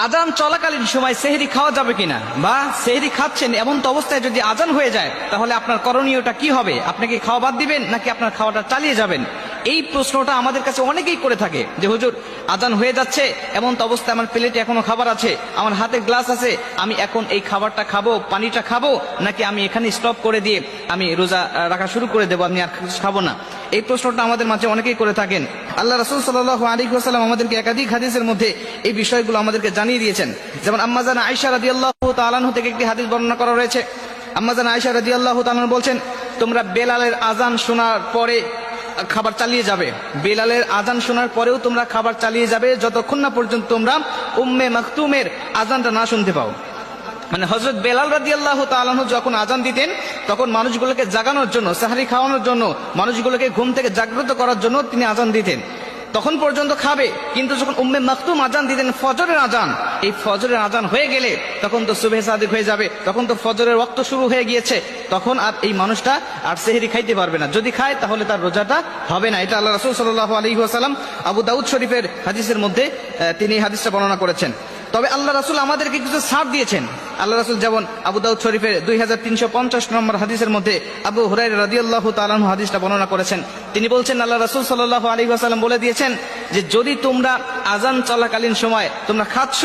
আজান চলাকালীন সময় সেহরি খাওয়া যাবে কিনা, বা সেহরি খাচ্ছেন এমন তো অবস্থায় যদি আজান হয়ে যায় তাহলে আপনার করণীয়টা কি হবে? আপনি কি খাওয়া বাদ দিবেন নাকি আপনার খাওয়াটা চালিয়ে যাবেন? এই প্রশ্নটা আমাদের কাছে অনেকেই করে থাকে যে হুজুর আজান হয়ে যাচ্ছে, এমন তো অবস্থায় আমার প্লেটে এখনো খাবার আছে, আমার হাতে গ্লাস আছে, আমি এখন এই খাবারটা খাবো, পানিটা খাবো, নাকি আমি এখানে স্টপ করে দিয়ে আমি রোজা রাখা শুরু করে দেবো, আমি আর খাবো না? এই প্রশ্নটা আমাদের মাঝে অনেকেই করে থাকেন। আল্লাহ রাসূল সাল্লাল্লাহু আলাইহি ওয়াসাল্লাম আমাদেরকে একাধিক হাদিসের মধ্যে এই বিষয়গুলো আমাদেরকে জানিয়ে দিয়েছেন। যেমন আম্মা জান আয়েশা রাদিয়াল্লাহু তাআলা আনহা থেকে একটি হাদিস বর্ণনা করা রয়েছে। আম্মা জান আয়েশা রাদিয়াল্লাহু তাআলা আনহা বলছেন, তোমরা বেলালের আজান শোনার পরে খাবার চালিয়ে যাবে, বেলালের আজান শোনার পরেও তোমরা খাবার চালিয়ে যাবে যতক্ষণ না পর্যন্ত তোমরা উম্মে মাকতুমের আজানটা না শুনতে পাও। মানে হযরত বেলাল রাদিয়াল্লাহু তাআলা আনহু যখন আজান দিতেন তখন মানুষগুলোকে জাগানোর জন্য, সাহরি খাওয়ানোর জন্য, মানুষগুলোকে ঘুম থেকে জাগ্রত করার জন্য তিনি আজান দিতেন। তখন পর্যন্ত খাবে, কিন্তু যখন উম্মে মাকতুম আজান দিতেন ফজরের আজান, এই ফজরের আজান হয়ে গেলে তখন তো সুবহে সাদিক হয়ে যাবে, তখন তো ফজরের ওয়াক্ত শুরু হয়ে গিয়েছে, তখন আর এই মানুষটা আর সেহরি খাইতে পারবে না। যদি খায় তাহলে তার রোজাটা হবে না। এটা আল্লাহ রাসূল সাল্লাল্লাহু আলাইহি ওয়াসাল্লাম আবু দাউদ শরীফের হাদিসের মধ্যে তিনি এই হাদিসটা বর্ণনা করেছেন। তবে আল্লাহ রাসূল আমাদেরকে কিছু ছাড় দিয়েছেন। আল্লাহ রাসূল যেমন আবু দাউদ শরীফের 2350 নম্বর হাদিসের মধ্যে আবু হুরায়রা রাদিয়াল্লাহু তাআলা আনহু হাদিসটা বর্ণনা করেছেন। তিনি বলছেন, আল্লাহ রাসূল সাল্লাল্লাহু আলাইহি ওয়াসাল্লাম বলে দিয়েছেন যে যদি তোমরা আজান চলাকালীন সময় তোমরা খাচ্ছ